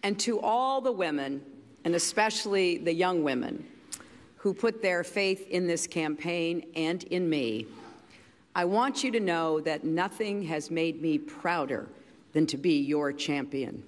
And to all the women, and especially the young women, who put their faith in this campaign and in me, I want you to know that nothing has made me prouder than to be your champion.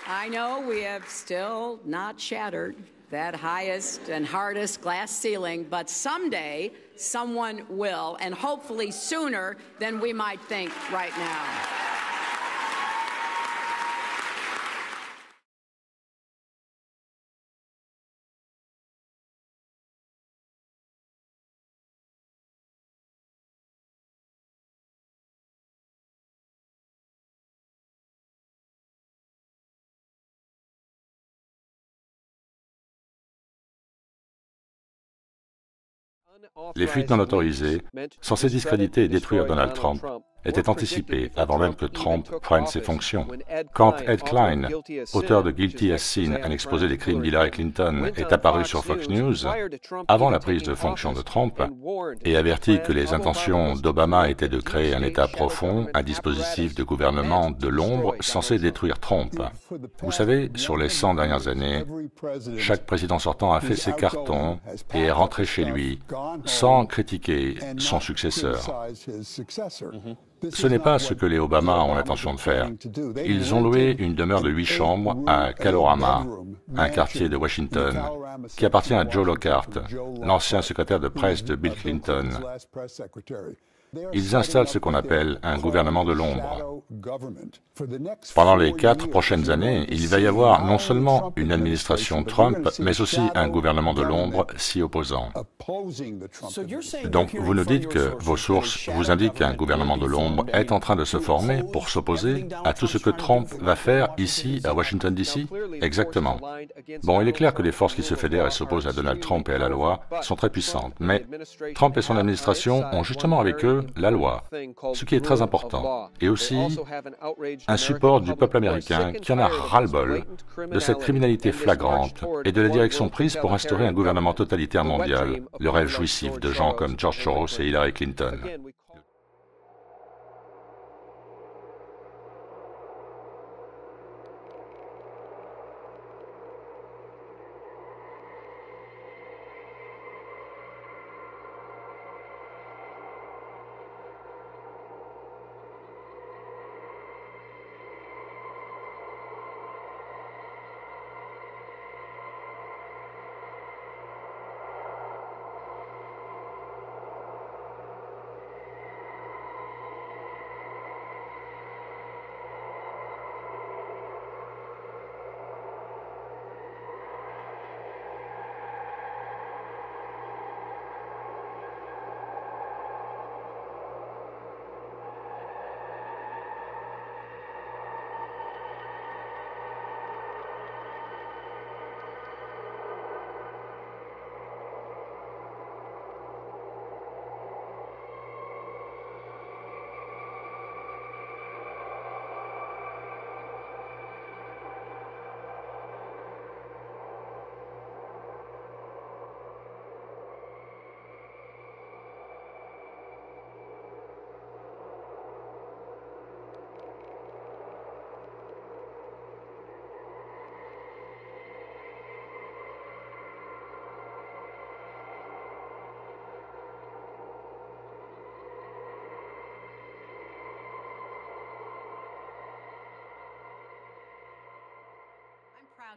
I know we have still not shattered that highest and hardest glass ceiling, but someday someone will, and hopefully sooner than we might think right now. Les fuites non autorisées, censées discréditer et détruire Donald Trump, étaient anticipées avant même que Trump prenne ses fonctions. Quand Ed Klein, auteur de Guilty as Sin, un exposé des crimes d'Hillary Clinton, est apparu sur Fox News, avant la prise de fonction de Trump, et avertit que les intentions d'Obama étaient de créer un État profond, un dispositif de gouvernement de l'ombre censé détruire Trump. Vous savez, sur les 100 dernières années, chaque président sortant a fait ses cartons et est rentré chez lui sans critiquer son successeur. Ce n'est pas ce que les Obama ont l'intention de faire. Ils ont loué une demeure de 8 chambres à Kalorama, un quartier de Washington, qui appartient à Joe Lockhart, l'ancien secrétaire de presse de Bill Clinton. Ils installent ce qu'on appelle un gouvernement de l'ombre. Pendant les 4 prochaines années, il va y avoir non seulement une administration Trump, mais aussi un gouvernement de l'ombre s'y opposant. Donc, vous nous dites que vos sources vous indiquent qu'un gouvernement de l'ombre est en train de se former pour s'opposer à tout ce que Trump va faire ici, à Washington, D.C.? Exactement. Bon, il est clair que les forces qui se fédèrent et s'opposent à Donald Trump et à la loi sont très puissantes, mais Trump et son administration ont justement avec eux la loi, ce qui est très important, et aussi un support du peuple américain qui en a ras-le-bol de cette criminalité flagrante et de la direction prise pour instaurer un gouvernement totalitaire mondial, le rêve jouissif de gens comme George Soros et Hillary Clinton.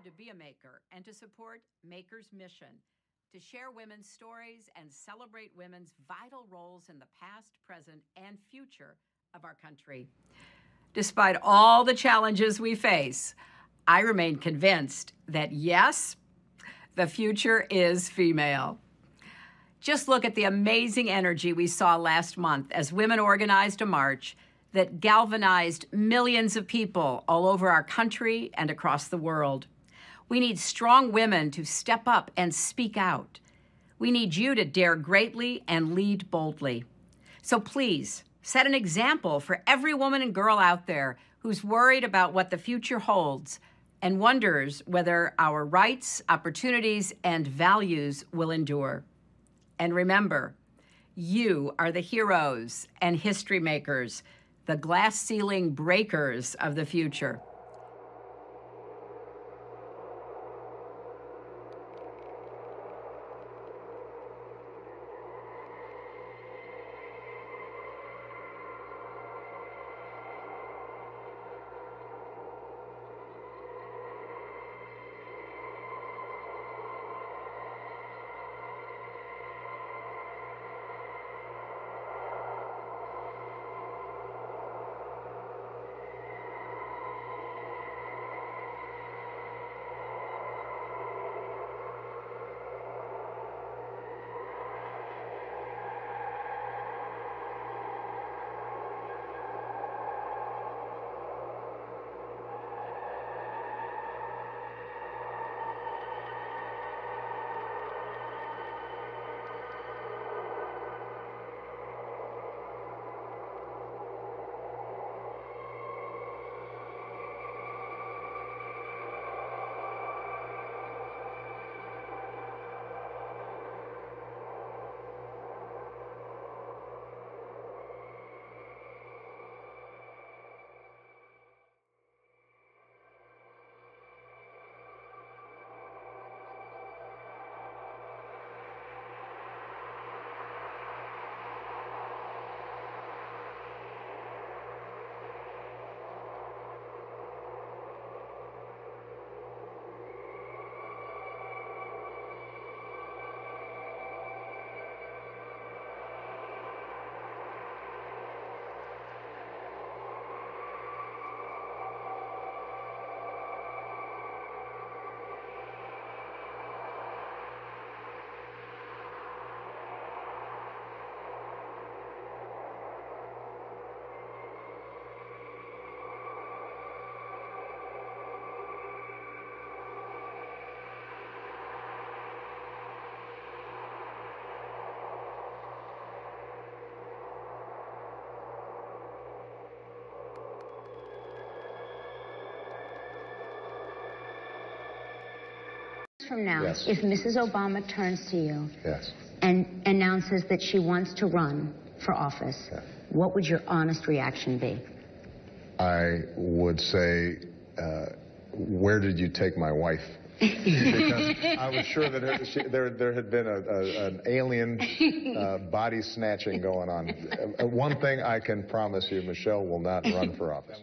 To be a maker and to support Maker's mission, to share women's stories and celebrate women's vital roles in the past, present, and future of our country. Despite all the challenges we face, I remain convinced that yes, the future is female. Just look at the amazing energy we saw last month as women organized a march that galvanized millions of people all over our country and across the world. We need strong women to step up and speak out. We need you to dare greatly and lead boldly. So please, set an example for every woman and girl out there who's worried about what the future holds and wonders whether our rights, opportunities, and values will endure. And remember, you are the heroes and history makers, the glass ceiling breakers of the future. From now, yes. If Mrs. Obama turns to you yes. and announces that she wants to run for office, yes. what would your honest reaction be? I would say, where did you take my wife? Because I was sure that there had been an alien body snatching going on. One thing I can promise you, Michelle will not run for office.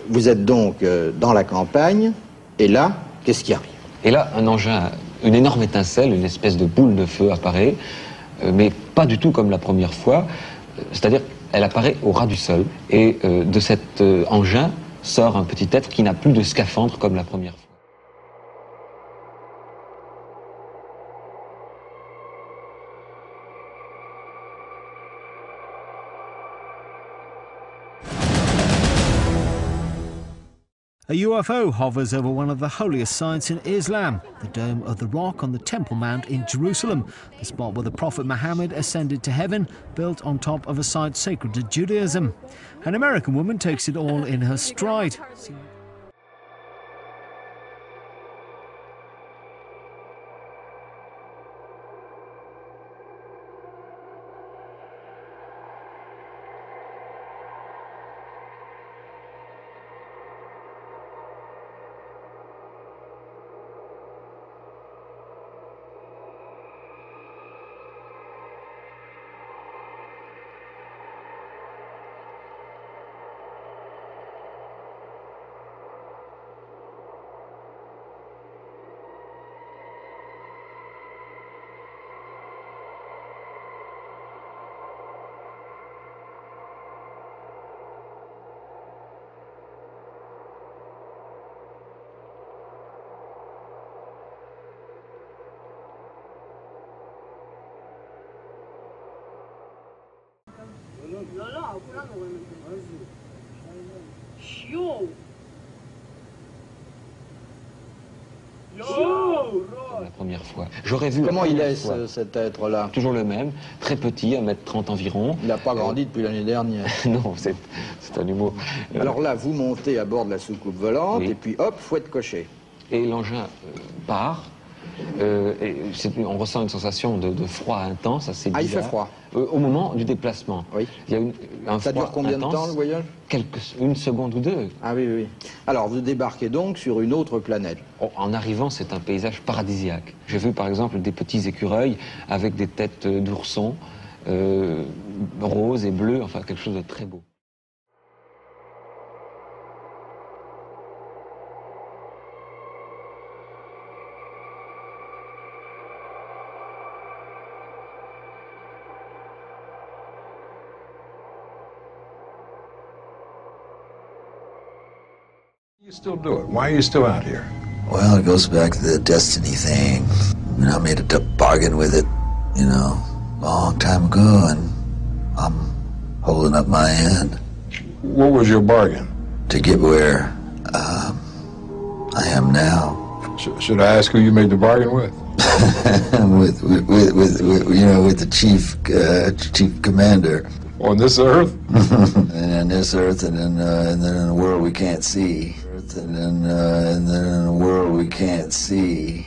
vous êtes donc dans la campagne, et là, qu'est-ce qui arrive? Et là, un engin, une énorme étincelle, une espèce de boule de feu apparaît, mais pas du tout comme la première fois, c'est-à-dire elle apparaît au ras du sol, et de cet engin sort un petit être qui n'a plus de scaphandre comme la première fois. A UFO hovers over one of the holiest sites in Islam, the Dome of the Rock on the Temple Mount in Jerusalem, the spot where the Prophet Muhammad ascended to heaven, built on top of a site sacred to Judaism. An American woman takes it all in her stride. La première fois. J'aurais vu. Comment il est cet être-là? Toujours le même, très petit, 1m30 environ. Il n'a pas grandi depuis l'année dernière. Non, c'est un humour. Alors là, vous montez à bord de la soucoupe volante, Oui. et puis hop, fouette cocher. Et l'engin part. Et on ressent une sensation de froid intense, assez bizarre. Ah, il fait froid. Au moment du déplacement. Oui. Il y a un Ça froid dure combien intense, de temps, le voyage? une seconde ou deux. Ah oui, oui. Alors, vous débarquez donc sur une autre planète. En arrivant, c'est un paysage paradisiaque. J'ai vu par exemple des petits écureuils avec des têtes d'oursons, roses et bleus, enfin quelque chose de très beau. You still do it. Why are you still out here? Well, it goes back to the destiny thing. I mean, I made a bargain with it, you know, a long time ago, and I'm holding up my end. What was your bargain? To get where I am now. Should I ask who you made the bargain with? with you know, with the chief commander. On this earth? And on this earth, and then in a world we can't see. And then in a world we can't see.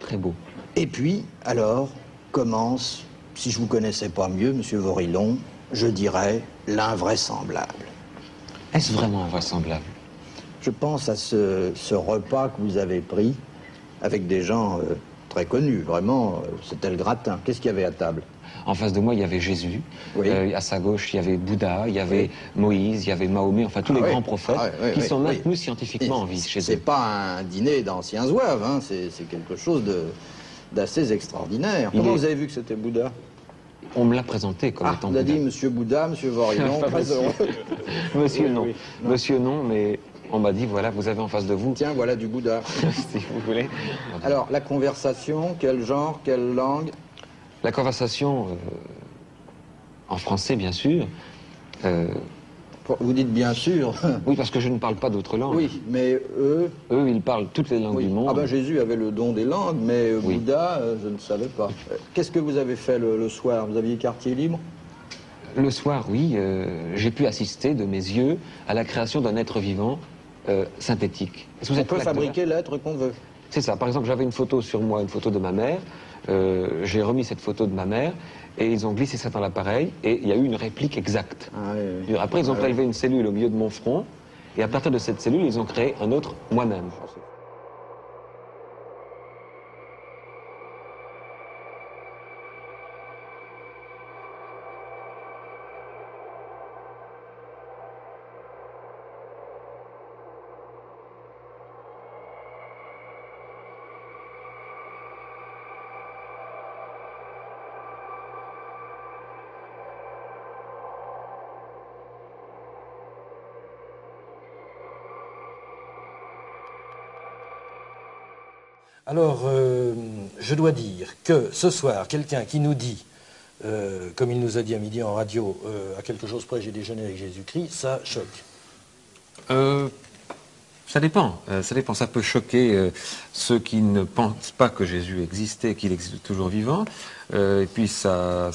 Très beau. Et puis, alors, commence, si je vous connaissais pas mieux, Monsieur Vorilhon, je dirais l'invraisemblable. Est-ce vraiment invraisemblable? Je pense à ce repas que vous avez pris avec des gens très connus, vraiment, c'était le gratin. Qu'est-ce qu'il y avait à table? En face de moi, il y avait Jésus. Oui. À sa gauche, il y avait Bouddha, il y avait Moïse, il y avait Mahomet, enfin tous les grands prophètes qui sont maintenus scientifiquement en vie chez eux. C'est pas un dîner d'anciens zouaves, hein, c'est quelque chose d'assez extraordinaire. Comment vous avez vu que c'était Bouddha? On me l'a présenté comme étant Bouddha. Bouddha. Dit Monsieur Bouddha, Monsieur Vorilhon, très heureux. Monsieur non. Oui, non. Monsieur non, mais on m'a dit, voilà, vous avez en face de vous. Tiens, voilà du Bouddha. Si vous voulez. Alors, la conversation, quel genre, quelle langue? La conversation, en français, bien sûr. Vous dites bien sûr. Oui, parce que je ne parle pas d'autres langues. Oui, mais eux... Eux, ils parlent toutes les langues du monde. Ah ben Jésus avait le don des langues, mais Oui. Bouddha, je ne savais pas. Qu'est-ce que vous avez fait le soir? Vous aviez quartier libre? Le soir, oui, j'ai pu assister de mes yeux à la création d'un être vivant synthétique. Est-ce que vous On êtes peut prête, fabriquer l'être qu'on veut. C'est ça. Par exemple, j'avais une photo sur moi, une photo de ma mère. j'ai remis cette photo de ma mère et ils ont glissé ça dans l'appareil et il y a eu une réplique exacte. Ah, oui. Après, ils ont prélevé une cellule au milieu de mon front et à partir de cette cellule, ils ont créé un autre moi-même. Alors, je dois dire que ce soir, quelqu'un qui nous dit, comme il nous a dit à midi en radio, à quelque chose près, j'ai déjeuné avec Jésus-Christ, ça choque. Ça dépend. Ça peut choquer ceux qui ne pensent pas que Jésus existait, qu'il existe toujours vivant. Et puis ça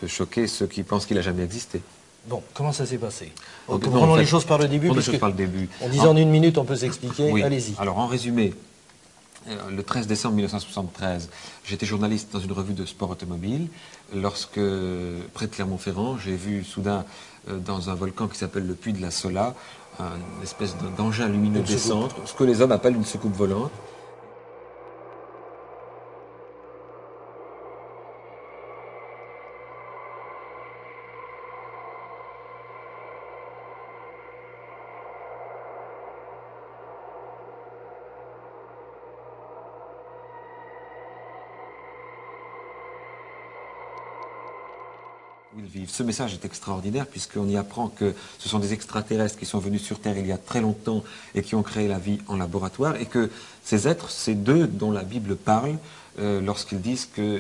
peut choquer ceux qui pensent qu'il n'a jamais existé. Bon, comment ça s'est passé? Prenons les choses par le début. On disait en une minute, on peut s'expliquer. Oui. Allez-y. Alors, en résumé, le 13 décembre 1973, j'étais journaliste dans une revue de sport automobile. Lorsque, près de Clermont-Ferrand, j'ai vu soudain, dans un volcan qui s'appelle le Puy de la Sola, une espèce d'engin lumineux descendre, ce que les hommes appellent une soucoupe volante. Où ils vivent. Ce message est extraordinaire puisqu'on y apprend que ce sont des extraterrestres qui sont venus sur Terre il y a très longtemps et qui ont créé la vie en laboratoire et que ces êtres, ces deux dont la Bible parle lorsqu'ils disent que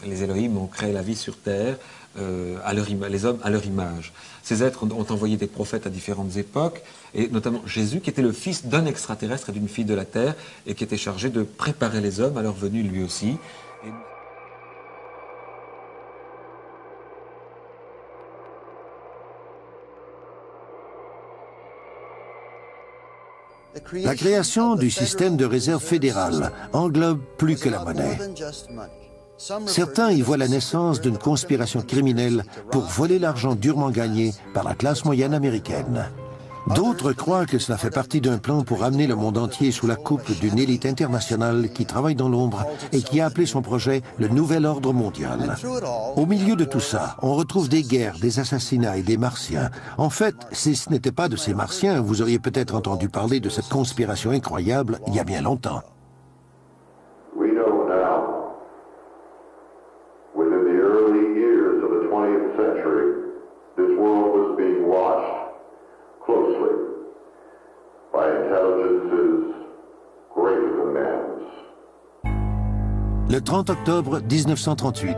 les Elohim ont créé la vie sur Terre, les hommes à leur image. Ces êtres ont envoyé des prophètes à différentes époques et notamment Jésus qui était le fils d'un extraterrestre et d'une fille de la Terre et qui était chargé de préparer les hommes à leur venue lui aussi. La création du système de réserve fédérale englobe plus que la monnaie. Certains y voient la naissance d'une conspiration criminelle pour voler l'argent durement gagné par la classe moyenne américaine. D'autres croient que cela fait partie d'un plan pour amener le monde entier sous la coupe d'une élite internationale qui travaille dans l'ombre et qui a appelé son projet le Nouvel Ordre Mondial. Au milieu de tout ça, on retrouve des guerres, des assassinats et des martiens. En fait, si ce n'était pas de ces martiens, vous auriez peut-être entendu parler de cette conspiration incroyable il y a bien longtemps. We know now, within the early years of the 20th century, this world was being watched closely by intelligences greater than man's. Le 30 octobre 1938,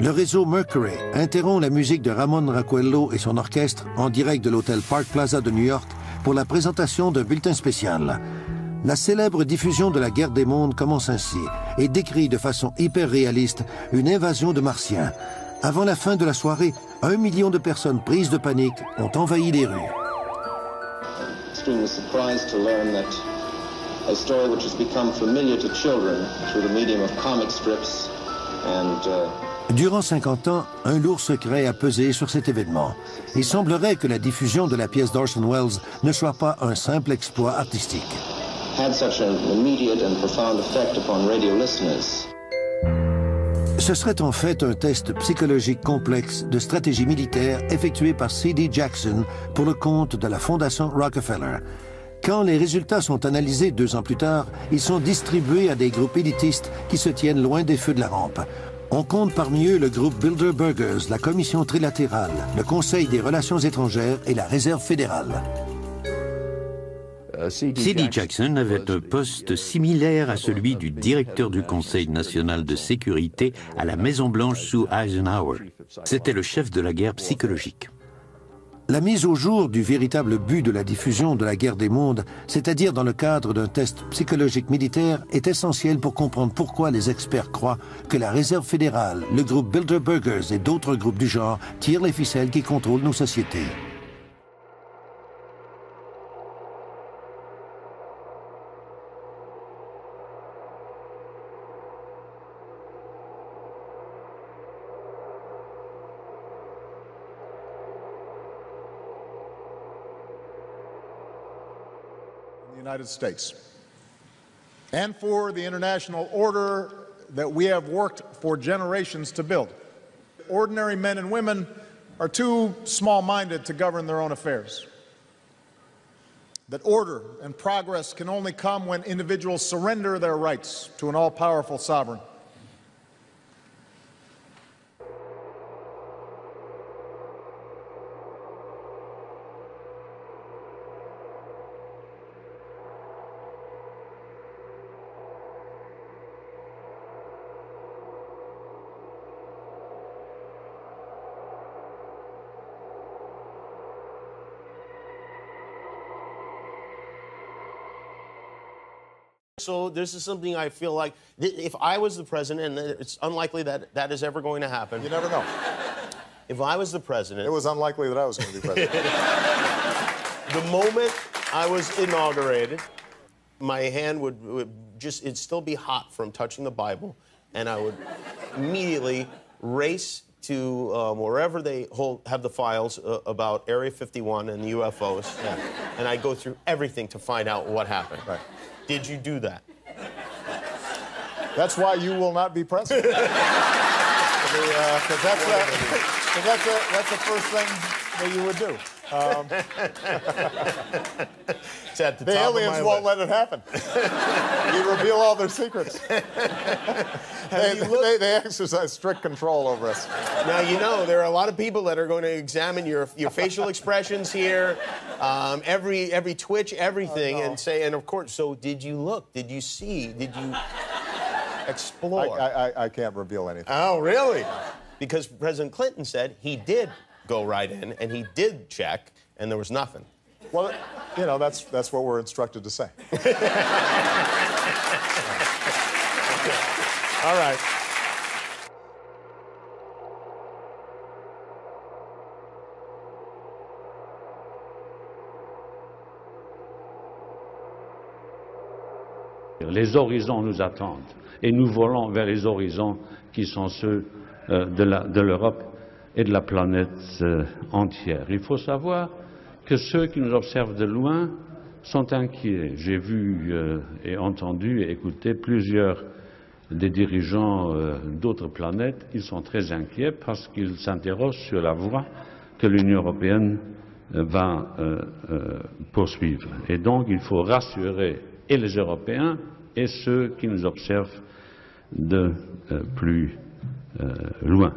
le réseau Mercury interrompt la musique de Ramon Raquello et son orchestre en direct de l'hôtel Park Plaza de New York pour la présentation d'un bulletin spécial. La célèbre diffusion de la guerre des mondes commence ainsi et décrit de façon hyper réaliste une invasion de martiens. Avant la fin de la soirée, 1 million de personnes prises de panique ont envahi les rues. Extremely surprised to learn that a story which has become familiar to children through the medium of comic strips and Durant 50 ans, un lourd secret a pesé sur cet événement. Il semblerait que la diffusion de la pièce d'Orson Welles ne soit pas un simple exploit artistique. had such an immediate and profound effect upon radio listeners. Ce serait en fait un test psychologique complexe de stratégie militaire effectué par C.D. Jackson pour le compte de la Fondation Rockefeller. Quand les résultats sont analysés 2 ans plus tard, ils sont distribués à des groupes élitistes qui se tiennent loin des feux de la rampe. On compte parmi eux le groupe Bilderbergers, la Commission trilatérale, le Conseil des relations étrangères et la Réserve fédérale. C.D. Jackson avait un poste similaire à celui du directeur du Conseil national de sécurité à la Maison-Blanche sous Eisenhower. C'était le chef de la guerre psychologique. La mise au jour du véritable but de la diffusion de la guerre des mondes, c'est-à-dire dans le cadre d'un test psychologique militaire, est essentielle pour comprendre pourquoi les experts croient que la Réserve fédérale, le groupe Bilderbergers et d'autres groupes du genre tirent les ficelles qui contrôlent nos sociétés. United States and for the international order that we have worked for generations to build. Ordinary men and women are too small-minded to govern their own affairs. That order and progress can only come when individuals surrender their rights to an all-powerful sovereign. So this is something I feel like, if I was the president, and it's unlikely that that is ever going to happen. You never know. If I was the president... It was unlikely that I was going to be president. The moment I was inaugurated, my hand would just, it'd still be hot from touching the Bible, and I would immediately race to wherever they have the files about Area 51 and the UFOs, and I'd go through everything to find out what happened. Right. Did you do that? That's why you will not be president. Because that's the first thing that you would do. The aliens won't let it happen. You reveal all their secrets. They exercise strict control over us. Now, you know, there are a lot of people that are going to examine your facial expressions here, every twitch, everything, and say, and of course, so did you look? Did you see? Did you explore? I can't reveal anything. Oh, really? Because President Clinton said he did go right in, and he did check, and there was nothing. Well, you know, that's what we're instructed to say. All right. Les horizons nous attendent et nous volons vers les horizons qui sont ceux de l'Europe et de la planète entière. Il faut savoir que ceux qui nous observent de loin sont inquiets. J'ai vu et entendu et écouté plusieurs des dirigeants d'autres planètes. Ils sont très inquiets parce qu'ils s'interrogent sur la voie que l'Union européenne va poursuivre. Et donc il faut rassurer et les Européens et ceux qui nous observent de plus loin.